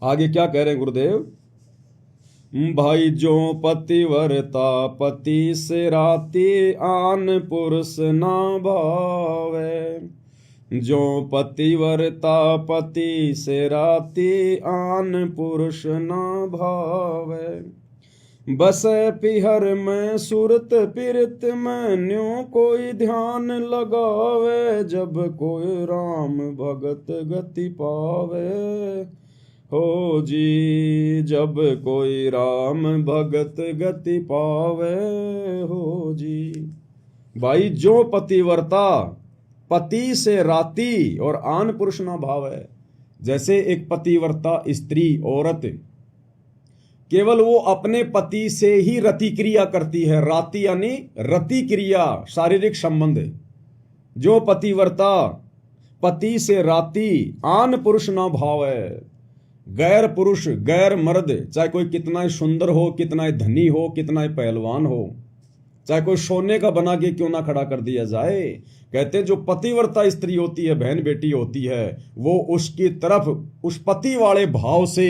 आगे क्या कह रहे हैं गुरुदेव? भाई जो पतिव्रता पति से राती आन पुरुष ना भावे। जो पतिव्रता पति से राती आन पुरुष ना भावे। बस पिहर में सुरत पिरत में न्यों कोई ध्यान लगावे। जब कोई राम भगत गति पावे हो जी। जब कोई राम भगत गति पावे हो जी। भाई जो पतिव्रता पति से राती और आन पुरुष ना भावे। जैसे एक पतिव्रता स्त्री औरत केवल वो अपने पति से ही रति क्रिया करती है। राति यानी रति क्रिया, शारीरिक संबंध। जो पतिव्रता पति से राति आन पुरुष ना भावे। गैर पुरुष गैर मर्द, चाहे कोई कितना ही सुंदर हो, कितना ही धनी हो, कितना ही पहलवान हो, चाहे कोई सोने का बना के क्यों ना खड़ा कर दिया जाए, कहते जो पतिव्रता स्त्री होती है, बहन बेटी होती है, वो उसकी तरफ उस पति वाले भाव से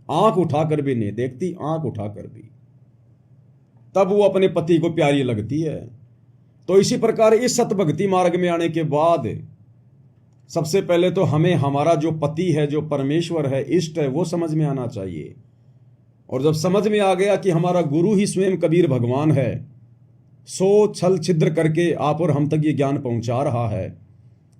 आंख उठाकर भी नहीं देखती। आंख उठाकर भी तब वो अपने पति को प्यारी लगती है। तो इसी प्रकार इस सतभक्ति मार्ग में आने के बाद सबसे पहले तो हमें हमारा जो पति है, जो परमेश्वर है, इष्ट है, वो समझ में आना चाहिए। और जब समझ में आ गया कि हमारा गुरु ही स्वयं कबीर भगवान है, सो छल छिद्र करके आप और हम तक ये ज्ञान पहुंचा रहा है,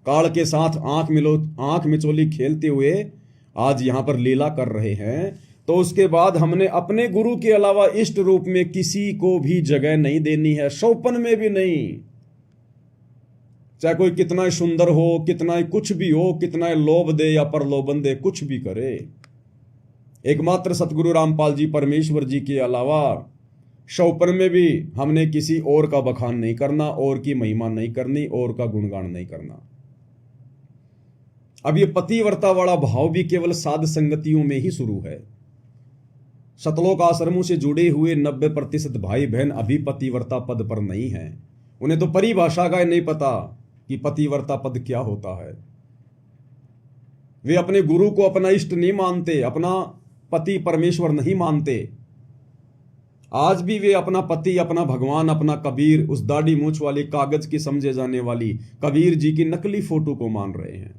काल के साथ आंख मिचोली खेलते हुए आज यहां पर लीला कर रहे हैं, तो उसके बाद हमने अपने गुरु के अलावा इष्ट रूप में किसी को भी जगह नहीं देनी है, सौपन में भी नहीं। चाहे कोई कितना ही सुंदर हो, कितना ही कुछ भी हो, कितना ही लोभ दे या प्रलोभन दे, कुछ भी करे, एकमात्र सतगुरु रामपाल जी परमेश्वर जी के अलावा सौपन में भी हमने किसी और का बखान नहीं करना, और की महिमा नहीं करनी, और का गुणगान नहीं करना। अब ये पतिव्रता वाला भाव भी केवल साध संगतियों में ही शुरू है। सतलोक आश्रमों से जुड़े हुए 90% भाई बहन अभी पतिव्रता पद पर नहीं हैं। उन्हें तो परिभाषा का नहीं पता कि पतिव्रता पद क्या होता है। वे अपने गुरु को अपना इष्ट नहीं मानते, अपना पति परमेश्वर नहीं मानते। आज भी वे अपना पति, अपना भगवान, अपना कबीर, उस दाढ़ी मूंछ वाली कागज की समझे जाने वाली कबीर जी की नकली फोटो को मान रहे हैं।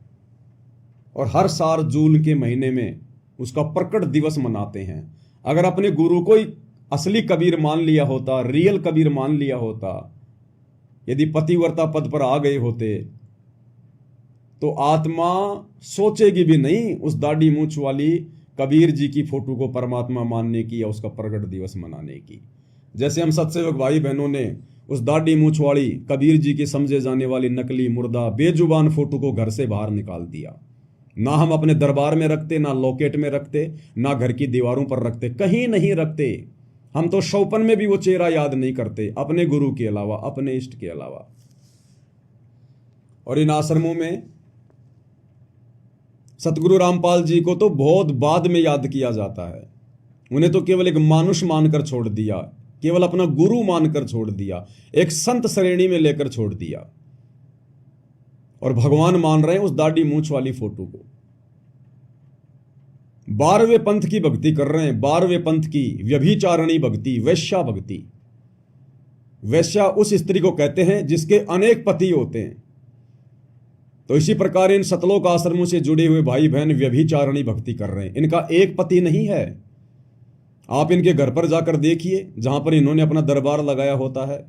और हर साल जून के महीने में उसका प्रकट दिवस मनाते हैं। अगर अपने गुरु को ही असली कबीर मान लिया होता, रियल कबीर मान लिया होता, यदि पतिव्रता पद पर आ गए होते, तो आत्मा सोचेगी भी नहीं उस दाढ़ी मूंछ वाली कबीर जी की फोटो को परमात्मा मानने की या उसका प्रकट दिवस मनाने की। जैसे हम सत्सेवक भाई बहनों ने उस दाढ़ी मूंछ वाली कबीर जी की समझे जाने वाली नकली मुर्दा बेजुबान फोटो को घर से बाहर निकाल दिया। ना हम अपने दरबार में रखते, ना लॉकेट में रखते, ना घर की दीवारों पर रखते, कहीं नहीं रखते। हम तो सौपन में भी वो चेहरा याद नहीं करते, अपने गुरु के अलावा, अपने इष्ट के अलावा। और इन आश्रमों में सतगुरु रामपाल जी को तो बहुत बाद में याद किया जाता है। उन्हें तो केवल एक मानुष मानकर छोड़ दिया, केवल अपना गुरु मानकर छोड़ दिया, एक संत श्रेणी में लेकर छोड़ दिया, और भगवान मान रहे हैं उस दाढ़ी मूंछ वाली फोटो को। 12वें पंथ की भक्ति कर रहे हैं, 12वें पंथ की व्यभिचारणी भक्ति, वैश्या भक्ति। वैश्या उस स्त्री को कहते हैं जिसके अनेक पति होते हैं। तो इसी प्रकार इन सतलोक आश्रमों से जुड़े हुए भाई बहन व्यभिचारणी भक्ति कर रहे हैं। इनका एक पति नहीं है। आप इनके घर पर जाकर देखिए, जहां पर इन्होंने अपना दरबार लगाया होता है,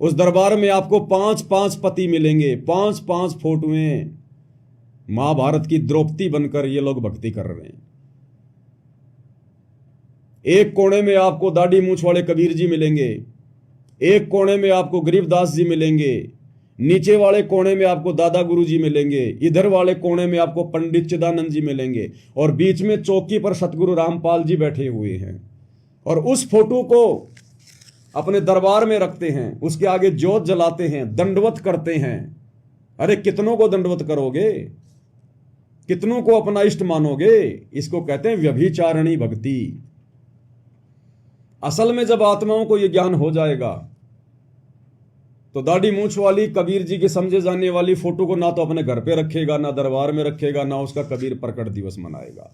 उस दरबार में आपको 5-5 पति मिलेंगे, 5-5 फोटोएं। महाभारत की द्रौपदी बनकर ये लोग भक्ति कर रहे हैं। एक कोने में आपको दाढ़ी मूंछ वाले कबीर जी मिलेंगे, एक कोने में आपको गरीबदास जी मिलेंगे, नीचे वाले कोने में आपको दादा गुरु जी मिलेंगे, इधर वाले कोने में आपको पंडित चिदानंद जी मिलेंगे, और बीच में चौकी पर सतगुरु रामपाल जी बैठे हुए हैं। और उस फोटो को अपने दरबार में रखते हैं, उसके आगे ज्योत जलाते हैं, दंडवत करते हैं। अरे कितनों को दंडवत करोगे, कितनों को अपना इष्ट मानोगे? इसको कहते हैं व्यभिचारणी भक्ति। असल में जब आत्माओं को यह ज्ञान हो जाएगा तो दाढ़ी मूंछ वाली कबीर जी की समझे जाने वाली फोटो को ना तो अपने घर पे रखेगा, ना दरबार में रखेगा, ना उसका कबीर प्रकट दिवस मनाएगा।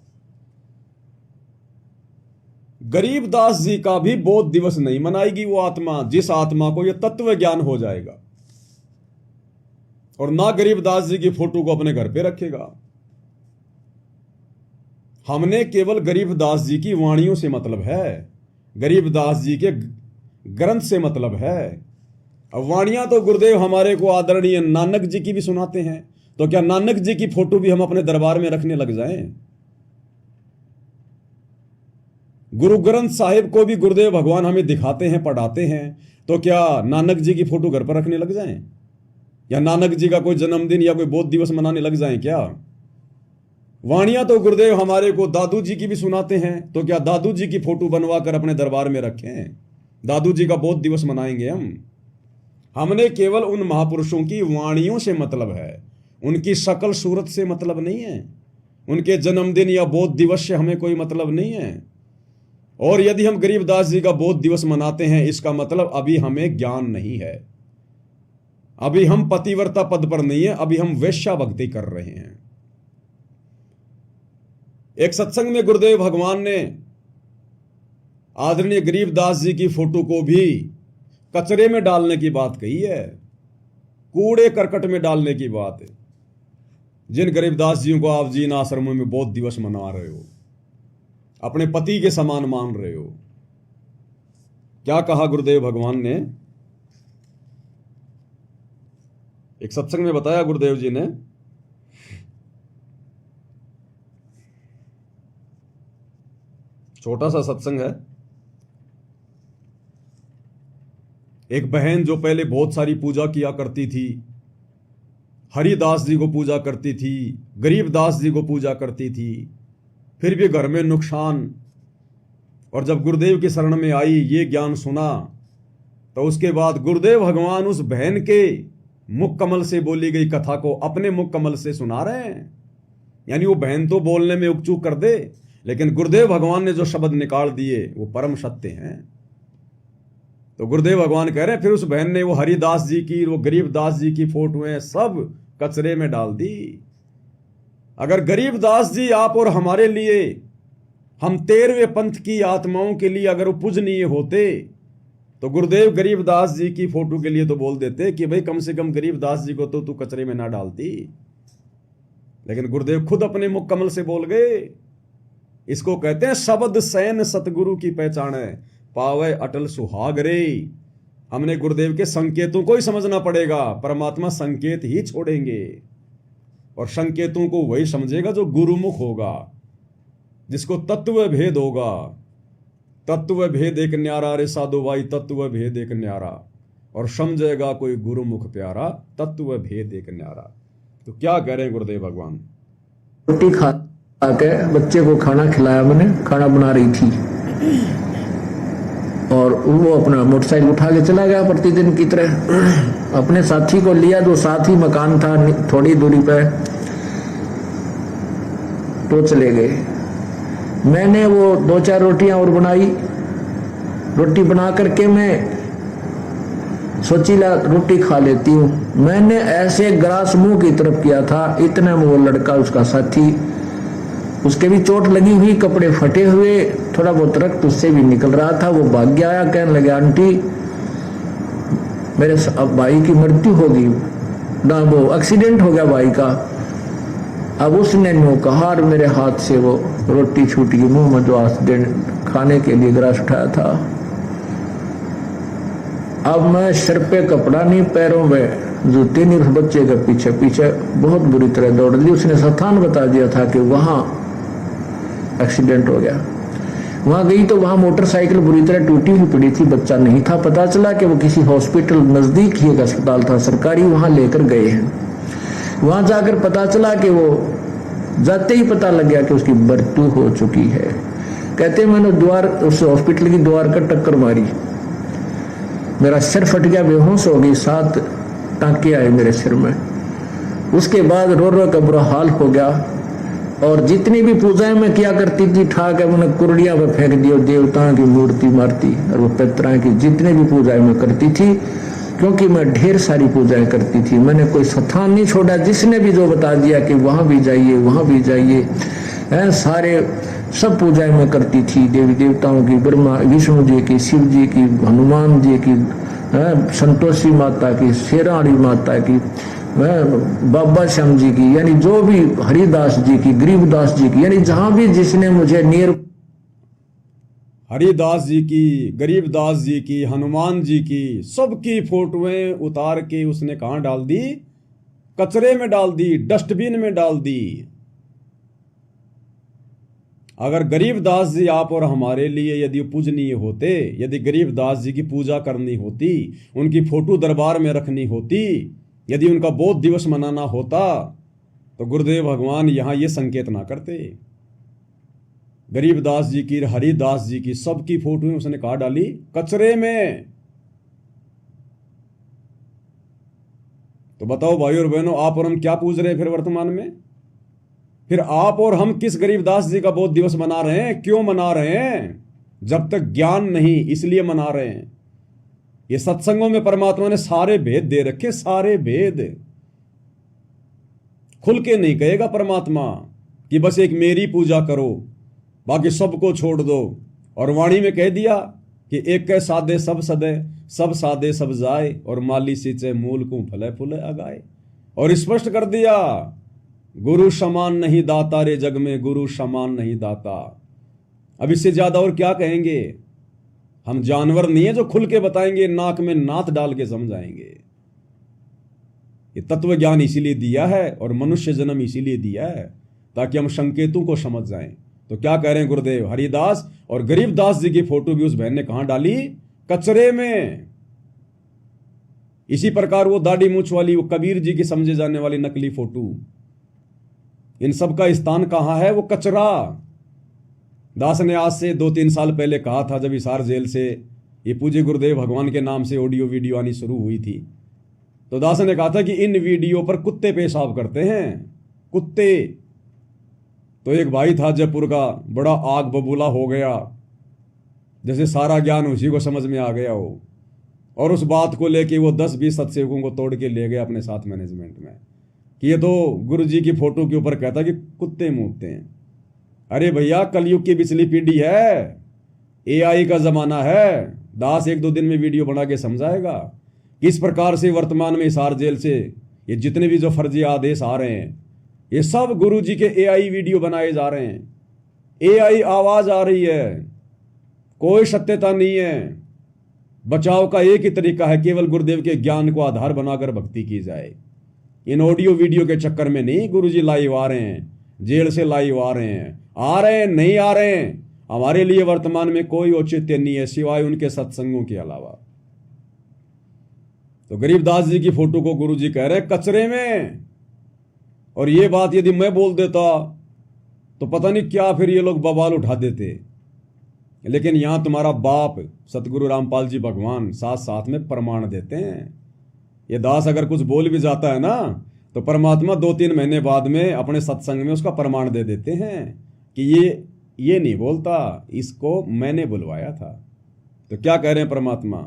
गरीबदास जी का भी बोध दिवस नहीं मनाएगी वो आत्मा जिस आत्मा को यह तत्व ज्ञान हो जाएगा, और ना गरीबदास जी की फोटो को अपने घर पे रखेगा। हमने केवल गरीबदास जी की वाणियों से मतलब है, गरीबदास जी के ग्रंथ से मतलब है। अब वाणियां तो गुरुदेव हमारे को आदरणीय नानक जी की भी सुनाते हैं, तो क्या नानक जी की फोटो भी हम अपने दरबार में रखने लग जाएं? गुरु ग्रंथ साहिब को भी गुरुदेव भगवान हमें दिखाते हैं, पढ़ाते हैं, तो क्या नानक जी की फोटो घर पर रखने लग जाएं? या नानक जी का कोई जन्मदिन या कोई बोध दिवस मनाने लग जाएं क्या? वाणियां तो गुरुदेव हमारे को दादू जी की भी सुनाते हैं, तो क्या दादू जी की फोटो बनवा कर अपने दरबार में रखें? दादू जी का बोध दिवस मनाएंगे हम? हमने केवल उन महापुरुषों की वाणियों से मतलब है, उनकी शकल सूरत से मतलब नहीं है, उनके जन्मदिन या बोध दिवस से हमें कोई मतलब नहीं है। और यदि हम गरीबदास जी का बोध दिवस मनाते हैं, इसका मतलब अभी हमें ज्ञान नहीं है, अभी हम पतिव्रता पद पर नहीं है, अभी हम वेश्या भक्ति कर रहे हैं। एक सत्संग में गुरुदेव भगवान ने आदरणीय गरीबदास जी की फोटो को भी कचरे में डालने की बात कही है, कूड़े करकट में डालने की बात है। जिन गरीबदास जियों को आप जीन आश्रमों में बोध दिवस मना रहे हो, अपने पति के समान मान रहे हो, क्या कहा गुरुदेव भगवान ने? एक सत्संग में बताया गुरुदेव जी ने, छोटा सा सत्संग है। एक बहन जो पहले बहुत सारी पूजा किया करती थी, हरिदास जी को पूजा करती थी, गरीबदास जी को पूजा करती थी, फिर भी घर में नुकसान, और जब गुरुदेव की शरण में आई, ये ज्ञान सुना, तो उसके बाद गुरुदेव भगवान उस बहन के मुख कमल से बोली गई कथा को अपने मुख कमल से सुना रहे हैं। यानी वो बहन तो बोलने में उकचूक कर दे, लेकिन गुरुदेव भगवान ने जो शब्द निकाल दिए वो परम सत्य हैं। तो गुरुदेव भगवान कह रहे हैं, फिर उस बहन ने वो हरिदास जी की, वो गरीबदास जी की फोटोएं सब कचरे में डाल दी। अगर गरीबदास जी आप और हमारे लिए, हम 13वें पंथ की आत्माओं के लिए अगर वो पूजनीय होते, तो गुरुदेव गरीबदास जी की फोटो के लिए तो बोल देते कि भाई कम से कम गरीबदास जी को तो तू कचरे में ना डालती। लेकिन गुरुदेव खुद अपने मुख कमल से बोल गए। इसको कहते हैं शब्द सैन सतगुरु की पहचान है, पावे अटल सुहाग रे। हमने गुरुदेव के संकेतों को ही समझना पड़ेगा। परमात्मा संकेत ही छोड़ेंगे, और संकेतों को वही समझेगा जो गुरुमुख होगा, जिसको तत्व भेद होगा। तत्व भेद एक न्यारा रे साधु भाई, तत्व भेद एक न्यारा, और समझेगा कोई गुरुमुख प्यारा, तत्व भेद एक न्यारा। तो क्या कह रहे हैं गुरुदेव भगवान? रोटी खा के बच्चे को खाना खिलाया, मैंने खाना बना रही थी, और वो अपना मोटरसाइकिल उठा के चला गया प्रतिदिन की तरह। अपने साथी को लिया, जो साथ ही मकान था थोड़ी दूरी पे, तो चले गए। मैंने वो 2-4 रोटियां और बनाई। रोटी बना करके मैं सोची ला रोटी खा लेती हूँ। मैंने ऐसे ग्रास मुंह की तरफ किया था, इतने में वो लड़का, उसका साथी, उसके भी चोट लगी हुई, कपड़े फटे हुए, थोड़ा बहुत रक्त उससे भी निकल रहा था। वो भाग गया, आया, कहने लगे आंटी मेरे भाई की मृत्यु होगी ना, वो एक्सीडेंट हो गया भाई का। अब उसने नो कहा, और मेरे हाथ से वो रोटी छूट गई मुंह में, जो खाने के लिए ग्रास उठाया था। अब मैं सिर पे कपड़ा नहीं, पैरों में जूते नहीं, उस बच्चे के पीछे पीछे बहुत बुरी तरह दौड़ ली। उसने स्थान बता दिया था कि वहां एक्सीडेंट हो गया। वहां गई तो वहां मोटरसाइकिल बुरी तरह टूटी हुई पड़ी थी, बच्चा नहीं था। पता चला कि वो किसी हॉस्पिटल, नजदीक ही एक अस्पताल था सरकारी, वहां लेकर गए हैं। वहां जाकर पता चला कि वो, जाते ही पता लग गया कि उसकी मृत्यु हो चुकी है। कहते मैंने उस हॉस्पिटल की द्वार का टक्कर मारी, मेरा सिर फट गया, बेहोश हो गई, 7 टांके आए मेरे सिर में। उसके बाद रो रो का बुरा हाल हो गया। और जितनी भी पूजाएं मैं किया करती थी, ठाक है मैंने कुर्डिया पर फेंक दियो, देवताओं की मूर्ति मारती, और वो पितरां की जितनी भी पूजाएं मैं करती थी, क्योंकि मैं ढेर सारी पूजाएं करती थी। मैंने कोई स्थान नहीं छोड़ा, जिसने भी जो बता दिया कि वहां भी जाइए, वहां भी जाइए। हैं, सारे सब पूजाएं मैं करती थी देवी देवताओं की, ब्रह्मा विष्णु जी की, शिव जी की, हनुमान जी की, संतोषी माता की, शेराणी माता की, बाबा श्याम जी की, यानी जो भी हरिदास जी की, गरीबदास जी की, यानी जहां भी जिसने मुझे नियर हरिदास जी की, गरीबदास जी की, हनुमान जी की, सबकी फोटोएं उतार के उसने कहां डाल दी? कचरे में डाल दी, डस्टबिन में डाल दी। अगर गरीबदास जी आप और हमारे लिए यदि पूजनीय होते, यदि गरीबदास जी की पूजा करनी होती, उनकी फोटो दरबार में रखनी होती, यदि उनका बोध दिवस मनाना होता, तो गुरुदेव भगवान यहां ये संकेत ना करते। गरीबदास जी की, हरिदास जी की, सबकी फोटो उसने कहा डाली? कचरे में। तो बताओ भाई और बहनों, आप और हम क्या पूज रहे हैं फिर वर्तमान में? फिर आप और हम किस गरीबदास जी का बोध दिवस मना रहे हैं? क्यों मना रहे हैं? जब तक ज्ञान नहीं, इसलिए मना रहे हैं। ये सत्संगों में परमात्मा ने सारे भेद दे रखे, सारे भेद। खुल के नहीं कहेगा परमात्मा कि बस एक मेरी पूजा करो, बाकी सबको छोड़ दो। और वाणी में कह दिया कि एक के सादे सब सदे, सब सादे सब जाए, और माली सींचे मूल को फले फूले अगाए। और स्पष्ट कर दिया, गुरु समान नहीं दाता रे जग में, गुरु समान नहीं दाता। अब इससे ज्यादा और क्या कहेंगे? हम जानवर नहीं है जो खुल के बताएंगे, नाक में नाथ डाल के समझाएंगे। ये तत्व ज्ञान इसीलिए दिया है और मनुष्य जन्म इसीलिए दिया है ताकि हम संकेतों को समझ जाएं। तो क्या कह रहे हैं गुरुदेव? हरिदास और गरीबदास जी की फोटो भी उस बहन ने कहां डाली? कचरे में। इसी प्रकार वो दाढ़ी मूछ वाली, वो कबीर जी की समझे जाने वाली नकली फोटो, इन सब का स्थान कहां है? वो कचरा। दास ने आज से 2-3 साल पहले कहा था, जब हिसार जेल से ये पूज्य गुरुदेव भगवान के नाम से ऑडियो वीडियो आनी शुरू हुई थी, तो दास ने कहा था कि इन वीडियो पर कुत्ते पेशाब करते हैं, कुत्ते। तो एक भाई था जयपुर का, बड़ा आग बबूला हो गया, जैसे सारा ज्ञान उसी को समझ में आ गया हो, और उस बात को लेके वो 10-20 सत्सेवकों को तोड़ के ले गए अपने साथ मैनेजमेंट में कि ये तो गुरु जी की फोटो के ऊपर कहता कि कुत्ते मूतते हैं। अरे भैया, कलयुग की पिछली पीढ़ी है, एआई का जमाना है। दास 1-2 दिन में वीडियो बना के समझाएगा किस प्रकार से वर्तमान में हिसार जेल से ये जितने भी जो फर्जी आदेश आ रहे हैं, ये सब गुरु जी के एआई वीडियो बनाए जा रहे हैं। एआई आवाज आ रही है, कोई सत्यता नहीं है। बचाव का एक ही तरीका है, केवल गुरुदेव के ज्ञान को आधार बनाकर भक्ति की जाए। इन ऑडियो वीडियो के चक्कर में नहीं गुरुजी लाइव आ रहे हैं, जेल से लाइव आ रहे हैं, नहीं आ रहे हैं। हमारे लिए वर्तमान में कोई औचित्य नहीं है सिवाय उनके सत्संगों के अलावा। तो गरीबदास जी की फोटो को गुरुजी कह रहे हैं कचरे में। और ये बात यदि मैं बोल देता तो पता नहीं क्या फिर ये लोग बवाल उठा देते। लेकिन यहां तुम्हारा बाप सतगुरु रामपाल जी भगवान साथ साथ में प्रमाण देते हैं। ये दास अगर कुछ बोल भी जाता है ना, तो परमात्मा 2-3 महीने बाद में अपने सत्संग में उसका प्रमाण दे देते हैं कि ये नहीं बोलता, इसको मैंने बुलवाया था। तो क्या कह रहे हैं परमात्मा?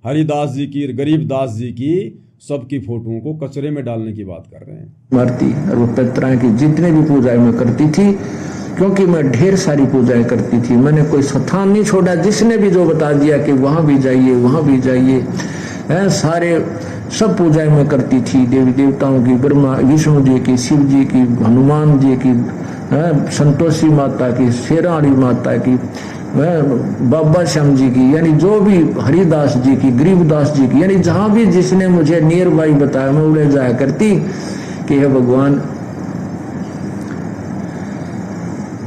हरिदास जी की, गरीबदास जी की, सबकी फोटोओं को कचरे में डालने की बात कर रहे हैं। मरती और वो पितराएं की जितने भी पूजाएं मैं करती थी, क्योंकि मैं ढेर सारी पूजाएं करती थी, मैंने कोई स्थान नहीं छोड़ा। जिसने भी जो बता दिया कि वहां भी जाइए, वहां भी जाइए, सारे सब पूजाएं मैं करती थी देवी देवताओं की, ब्रह्मा विष्णु जी की, शिव जी की, हनुमान जी की, संतोषी माता की, शेराणी माता की, बाबा श्याम जी की, यानी जो भी हरिदास जी की, गरीबदास जी की, यानी जहां भी जिसने मुझे नियर बाई बताया, मैं उड़े जाया करती कि हे भगवान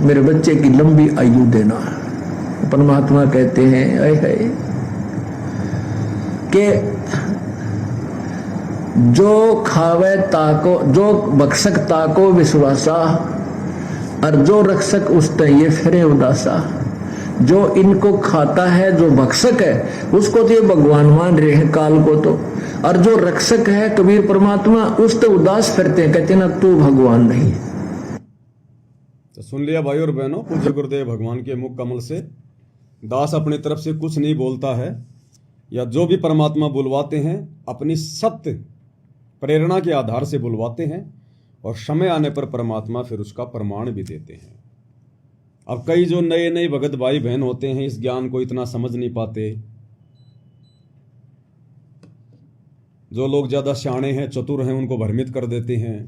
मेरे बच्चे की लंबी आयु देना। परमात्मा कहते हैं है कि जो खावे ताको, जो बख्शक ताको विश्वासा, और जो रक्षक उस ये फिरे उदासा। जो इनको खाता है, जो भक्षक है, उसको तो ये भगवान मान रहे हैं काल को तो, और जो रक्षक है कबीर परमात्मा, उस तो उदास फिरते हैं, कहते ना तू भगवान नहीं। तो सुन लिया भाई और बहनों, पूज्य गुरुदेव भगवान के मुख कमल से दास अपनी तरफ से कुछ नहीं बोलता है, या जो भी परमात्मा बुलवाते हैं अपनी सत्य प्रेरणा के आधार से बुलवाते हैं, और समय आने पर परमात्मा फिर उसका प्रमाण भी देते हैं। अब कई जो नए नए भगत भाई बहन होते हैं इस ज्ञान को इतना समझ नहीं पाते। जो लोग ज्यादा सियाणे हैं, चतुर हैं, उनको भ्रमित कर देते हैं।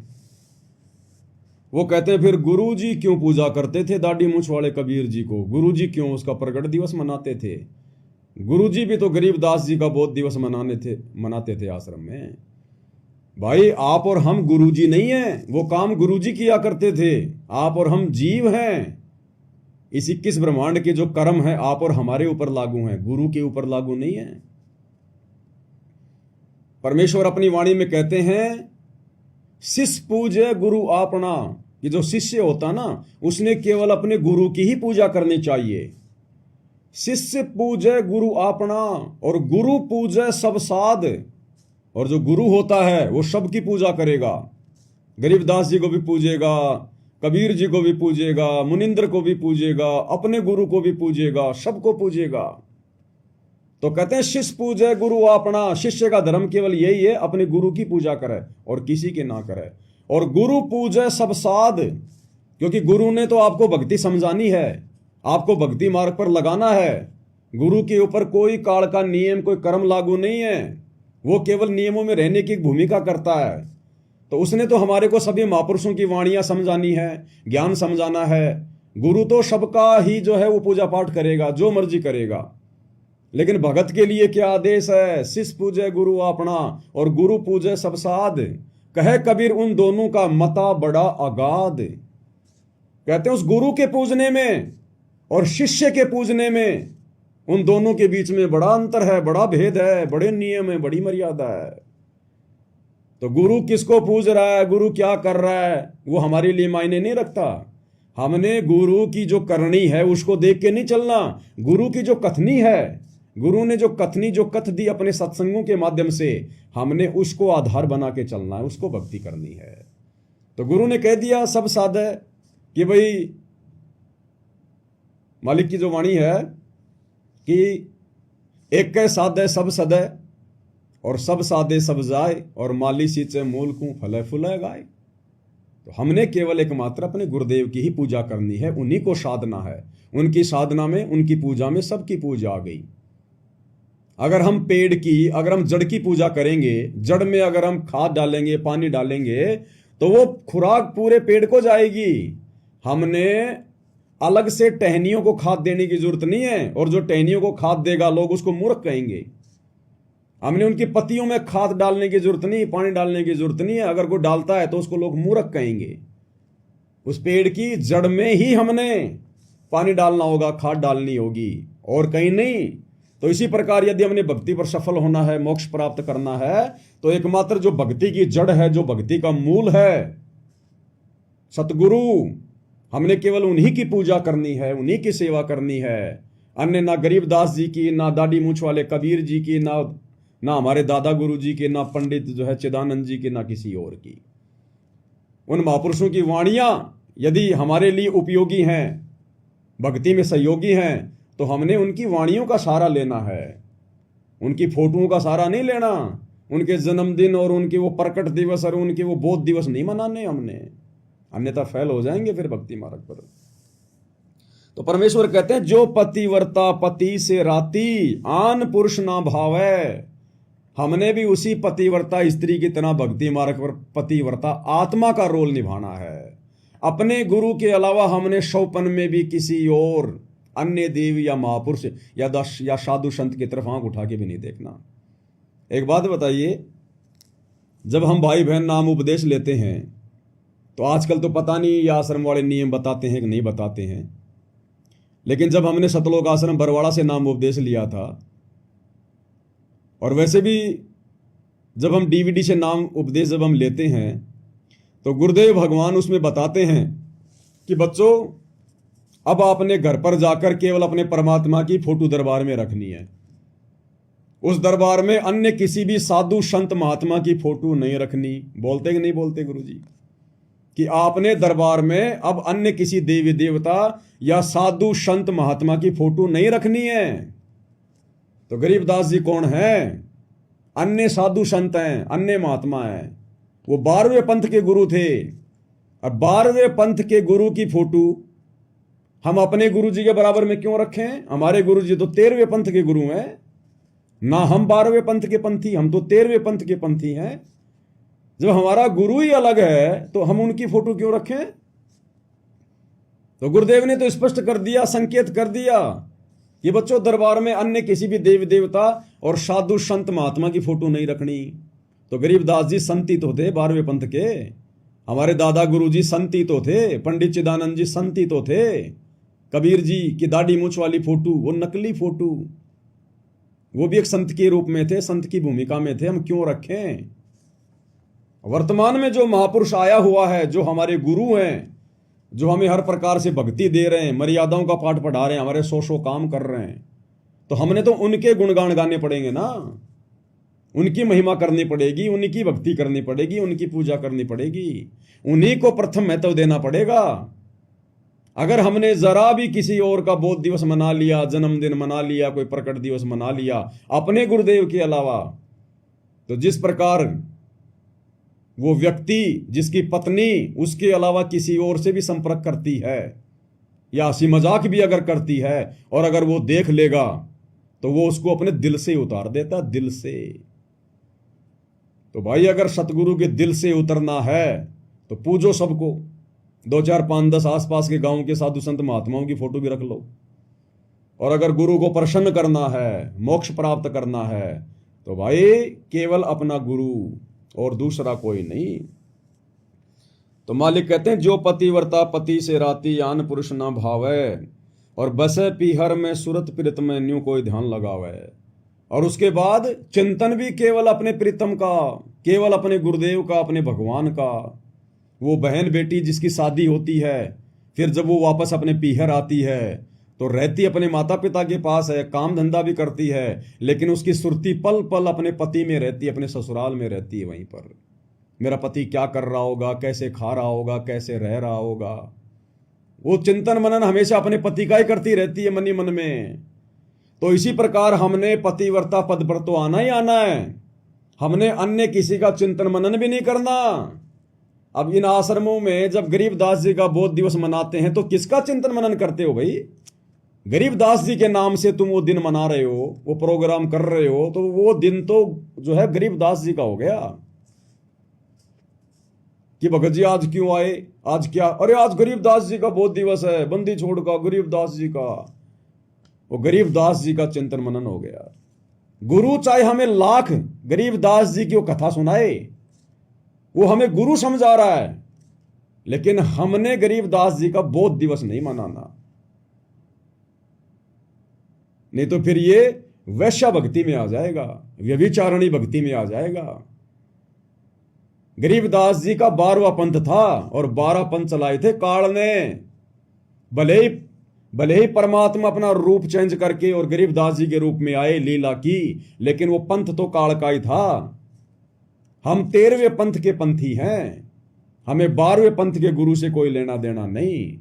वो कहते हैं फिर गुरु जी क्यों पूजा करते थे दाढ़ी मूंछ वाले कबीर जी को? गुरु जी क्यों उसका प्रगट दिवस मनाते थे? गुरु जी भी तो गरीबदास जी का बोध दिवस मनाते थे आश्रम में। भाई आप और हम गुरु जी नहीं हैं, वो काम गुरु जी किया करते थे। आप और हम जीव हैं। इस 21 ब्रह्मांड के जो कर्म है आप और हमारे ऊपर लागू हैं, गुरु के ऊपर लागू नहीं है। परमेश्वर अपनी वाणी में कहते हैं शिष्य पूजे गुरु आपना। ये जो शिष्य होता ना, उसने केवल अपने गुरु की ही पूजा करनी चाहिए। शिष्य पूजे गुरु आपना और गुरु पूजे सब साध। और जो गुरु होता है वो सबकी पूजा करेगा। गरीबदास जी को भी पूजेगा, कबीर जी को भी पूजेगा, मुनिंद्र को भी पूजेगा, अपने गुरु को भी पूजेगा, सबको पूजेगा। तो कहते हैं शिष्य पूजे गुरु अपना। शिष्य का धर्म केवल यही है, अपने गुरु की पूजा करे और किसी की ना करे। और गुरु पूजे सब साध, क्योंकि गुरु ने तो आपको भक्ति समझानी है, आपको भक्ति मार्ग पर लगाना है। गुरु के ऊपर कोई काल का नियम, कोई कर्म लागू नहीं है। वो केवल नियमों में रहने की भूमिका करता है। तो उसने तो हमारे को सभी महापुरुषों की वाणियां समझानी है, ज्ञान समझाना है। गुरु तो सबका ही जो है वो पूजा पाठ करेगा, जो मर्जी करेगा। लेकिन भगत के लिए क्या आदेश है? शिष्य पूजे गुरु अपना और गुरु पूजे सब साध। कहे कबीर उन दोनों का मता बड़ा अगाध। कहते हैं उस गुरु के पूजने में और शिष्य के पूजने में, उन दोनों के बीच में बड़ा अंतर है, बड़ा भेद है, बड़े नियम है, बड़ी मर्यादा है। तो गुरु किसको पूज रहा है, गुरु क्या कर रहा है, वो हमारे लिए मायने नहीं रखता। हमने गुरु की जो करनी है उसको देख के नहीं चलना। गुरु की जो कथनी है, गुरु ने जो कथनी, जो कथ दी अपने सत्संगों के माध्यम से, हमने उसको आधार बना के चलना है, उसको भक्ति करनी है। तो गुरु ने कह दिया सब साधे कि भाई मालिक की जो वाणी है कि एक कै साधे सब सदे और सब साधे सब जाए और माली सींचे मूल को फले फुले गाय। तो हमने केवल एकमात्र अपने गुरुदेव की ही पूजा करनी है, उन्हीं को साधना है। उनकी साधना में, उनकी पूजा में सबकी पूजा आ गई। अगर हम पेड़ की, अगर हम जड़ की पूजा करेंगे, जड़ में अगर हम खाद डालेंगे, पानी डालेंगे, तो वो खुराक पूरे पेड़ को जाएगी। हमने अलग से टहनियों को खाद देने की जरूरत नहीं है, और जो टहनियों को खाद देगा लोग उसको मूर्ख कहेंगे। हमने उनकी पत्तियों में खाद डालने की जरूरत नहीं, पानी डालने की जरूरत नहीं है। अगर कोई डालता है तो उसको लोग मूर्ख कहेंगे। उस पेड़ की जड़ में ही हमने पानी डालना होगा, खाद डालनी होगी, और कहीं नहीं। तो इसी प्रकार यदि हमने भक्ति पर सफल होना है, मोक्ष प्राप्त करना है, तो एकमात्र जो भक्ति की जड़ है, जो भक्ति का मूल है, सतगुरु, हमने केवल उन्हीं की पूजा करनी है, उन्हीं की सेवा करनी है। अन्य ना गरीबदास जी की, ना दाढ़ी मूंछ वाले कबीर जी की, ना हमारे दादा गुरु जी के, ना पंडित जो है चिदानंद जी के, ना किसी और की। उन महापुरुषों की वाणियां यदि हमारे लिए उपयोगी हैं, भक्ति में सहयोगी हैं, तो हमने उनकी वाणियों का सहारा लेना है, उनकी फोटोओं का सहारा नहीं लेना। उनके जन्मदिन और उनके वो प्रकट दिवस और उनके वो बोध दिवस नहीं मनाने हमने, अन्यथा फेल हो जाएंगे फिर भक्ति मार्ग पर। तो परमेश्वर कहते हैं जो पतिव्रता पति से राती आन पुरुष ना भावे। हमने भी उसी पतिव्रता स्त्री की तरह भक्ति मार्ग पर पतिव्रता आत्मा का रोल निभाना है। अपने गुरु के अलावा हमने शौपन में भी किसी और अन्य देव या महापुरुष या साधु संत की तरफ आंख उठा के भी नहीं देखना। एक बात बताइए, जब हम भाई बहन नाम उपदेश लेते हैं, तो आजकल तो पता नहीं ये आश्रम वाले नियम बताते हैं कि नहीं बताते हैं, लेकिन जब हमने सतलोक आश्रम बरवाड़ा से नाम उपदेश लिया था, और वैसे भी जब हम डीवीडी से नाम उपदेश जब हम लेते हैं, तो गुरुदेव भगवान उसमें बताते हैं कि बच्चों, अब आपने घर पर जाकर केवल अपने परमात्मा की फोटो दरबार में रखनी है। उस दरबार में अन्य किसी भी साधु संत महात्मा की फोटो नहीं रखनी। बोलते कि नहीं बोलते गुरुजी कि आपने दरबार में अब अन्य किसी देवी देवता या साधु संत महात्मा की फोटो नहीं रखनी है। तो गरीबदास जी कौन है? अन्य साधु संत हैं, अन्य महात्मा हैं। वो 12वें पंथ के गुरु थे, और 12वें पंथ के गुरु की फोटो हम अपने गुरु जी के बराबर में क्यों रखें? हमारे गुरु जी तो 13वें पंथ के गुरु हैं ना, हम 12वें पंथ के पंथी, हम तो 13वें पंथ के पंथी हैं। जब हमारा गुरु ही अलग है तो हम उनकी फोटो क्यों रखें? तो गुरुदेव ने तो स्पष्ट कर दिया, संकेत कर दिया कि बच्चों दरबार में अन्य किसी भी देवी देवता और साधु संत महात्मा की फोटो नहीं रखनी। तो गरीबदास जी संती तो थे 12वें पंथ के, हमारे दादा गुरु जी संती तो थे, पंडित चिदानंद जी संती तो थे, कबीर जी की दाढ़ी मूछ वाली फोटो वो नकली फोटो, वो भी एक संत के रूप में थे, संत की भूमिका में थे, हम क्यों रखें? वर्तमान में जो महापुरुष आया हुआ है, जो हमारे गुरु हैं, जो हमें हर प्रकार से भक्ति दे रहे हैं, मर्यादाओं का पाठ पढ़ा रहे हैं, हमारे सौ काम कर रहे हैं, तो हमने तो उनके गुणगान गाने पड़ेंगे ना, उनकी महिमा करनी पड़ेगी, उनकी भक्ति करनी पड़ेगी, उनकी पूजा करनी पड़ेगी, उन्हीं को प्रथम महत्व देना पड़ेगा। अगर हमने जरा भी किसी और का बोध दिवस मना लिया, जन्मदिन मना लिया, कोई प्रकट दिवस मना लिया अपने गुरुदेव के अलावा, तो जिस प्रकार वो व्यक्ति जिसकी पत्नी उसके अलावा किसी और से भी संपर्क करती है या हंसी मजाक भी अगर करती है और अगर वो देख लेगा तो वो उसको अपने दिल से उतार देता, दिल से। तो भाई अगर सतगुरु के दिल से उतरना है तो पूजो सबको, 2 4 5 10 आसपास के गांव के साधु संत महात्माओं की फोटो भी रख लो। और अगर गुरु को प्रसन्न करना है, मोक्ष प्राप्त करना है, तो भाई केवल अपना गुरु और दूसरा कोई नहीं। तो मालिक कहते हैं जो पतिव्रता पति से राती आन पुरुष ना भावे, और बसे पीहर में सुरत प्रीत में न्यू कोई ध्यान लगावे। और उसके बाद चिंतन भी केवल अपने प्रीतम का, केवल अपने गुरुदेव का, अपने भगवान का। वो बहन बेटी जिसकी शादी होती है, फिर जब वो वापस अपने पीहर आती है तो रहती अपने माता पिता के पास है, काम धंधा भी करती है, लेकिन उसकी सुरती पल पल अपने पति में रहती है, अपने ससुराल में रहती है। वहीं पर मेरा पति क्या कर रहा होगा, कैसे खा रहा होगा, कैसे रह रहा होगा, वो चिंतन मनन हमेशा अपने पति का ही करती रहती है मन ही मन में। तो इसी प्रकार हमने पतिव्रता पद पर तो आना ही आना है, हमने अन्य किसी का चिंतन मनन भी नहीं करना। अब इन आश्रमों में जब गरीबदास जी का बोध दिवस मनाते हैं तो किसका चिंतन मनन करते हो भाई? गरीबदास जी के नाम से तुम वो दिन मना रहे हो, वो प्रोग्राम कर रहे हो, तो वो दिन तो जो है गरीबदास जी का हो गया कि भगत जी आज क्यों आए, आज क्या, अरे आज गरीबदास जी का बोध दिवस है, बंदी छोड़ का गरीबदास जी का। वो गरीबदास जी का चिंतन मनन हो गया। गुरु चाहे हमें लाख गरीबदास जी की वो कथा सुनाए, वो हमें गुरु समझा रहा है, लेकिन हमने गरीबदास जी का बोध दिवस नहीं मनाना। नहीं तो फिर ये वैश्या भक्ति में आ जाएगा, व्यभिचारणी भक्ति में आ जाएगा। गरीबदास जी का 12वां पंथ था और 12 पंथ चलाए थे काल ने। भले ही परमात्मा अपना रूप चेंज करके और गरीबदास जी के रूप में आए, लीला की, लेकिन वो पंथ तो काल का ही था। हम 13वें पंथ के पंथी हैं, हमें 12वें पंथ के गुरु से कोई लेना देना नहीं।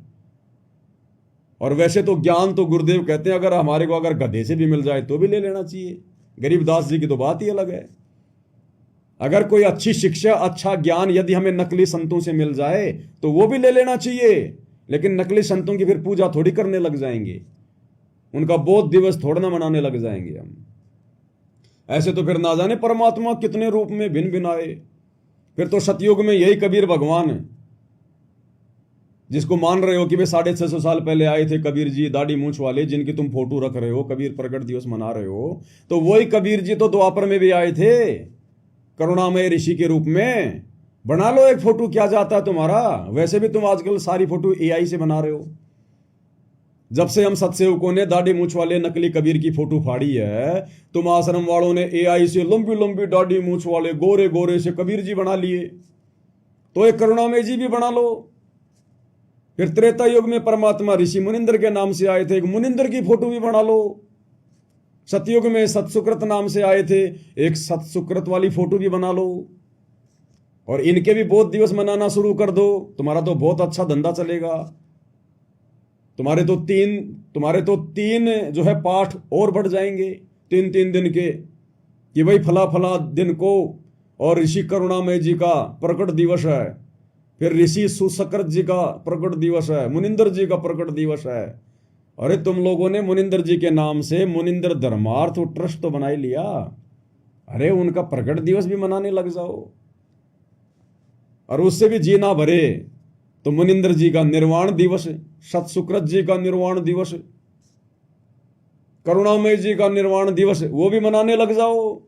और वैसे तो ज्ञान तो गुरुदेव कहते हैं अगर हमारे को अगर गधे से भी मिल जाए तो भी ले लेना चाहिए। गरीबदास जी की तो बात ही अलग है। अगर कोई अच्छी शिक्षा, अच्छा ज्ञान यदि हमें नकली संतों से मिल जाए तो वो भी ले लेना चाहिए, लेकिन नकली संतों की फिर पूजा थोड़ी करने लग जाएंगे, उनका बोध दिवस थोड़ा ना मनाने लग जाएंगे हम। ऐसे तो फिर ना जाने परमात्मा कितने रूप में भिन्न भिन्न आए। फिर तो सतयुग में यही कबीर भगवान है जिसको मान रहे हो कि वे 650 साल पहले आए थे कबीर जी, दाढ़ी मूछ वाले, जिनकी तुम फोटो रख रहे हो, कबीर प्रकट दिवस मना रहे हो, तो वही कबीर जी तो द्वापर में भी आए थे करुणामय ऋषि के रूप में। बना लो एक फोटो, क्या जाता है तुम्हारा? वैसे भी तुम आजकल सारी फोटो AI से बना रहे हो। जब से हम सत्सेवकों ने दाढ़ी मूछ वाले नकली कबीर की फोटो फाड़ी है, तुम आश्रम वालों ने AI से लंबी लंबी दाढ़ी मूछ वाले गोरे गोरे से कबीर जी बना लिए, तो एक करुणामय जी भी बना लो। फिर त्रेता युग में परमात्मा ऋषि मुनिंद्र के नाम से आए थे, एक मुनिंद्र की फोटो भी बना लो। सतयुग में सतसुकृत नाम से आए थे, एक सतसुकृत वाली फोटो भी बना लो। और इनके भी बोध दिवस मनाना शुरू कर दो, तुम्हारा तो बहुत अच्छा धंधा चलेगा। तुम्हारे तो तीन जो है पाठ और बढ़ जाएंगे 3 दिन के, कि भाई फला फला दिन को और ऋषि करुणामय जी का प्रकट दिवस है। फिर ऋषि सुसकृत जी का प्रकट दिवस है, मुनिंदर जी का प्रकट दिवस है। अरे तुम लोगों ने मुनिंदर जी के नाम से मुनिंदर धर्मार्थ ट्रस्ट तो बना ही लिया, अरे उनका प्रकट दिवस भी मनाने लग जाओ। और उससे भी जी ना भरे तो मुनिंदर जी का निर्वाण दिवस, सतसुकृत जी का निर्वाण दिवस, करुणामय जी का निर्वाण दिवस, वो भी मनाने लग जाओ।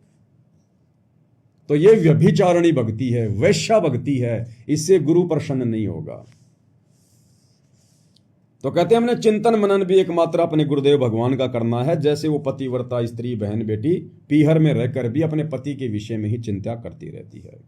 तो ये व्यभिचारणी भक्ति है, वैश्या भक्ति है, इससे गुरु प्रसन्न नहीं होगा। तो कहते हैं हमने चिंतन मनन भी एकमात्र अपने गुरुदेव भगवान का करना है। जैसे वो पतिव्रता स्त्री बहन बेटी पीहर में रहकर भी अपने पति के विषय में ही चिंता करती रहती है।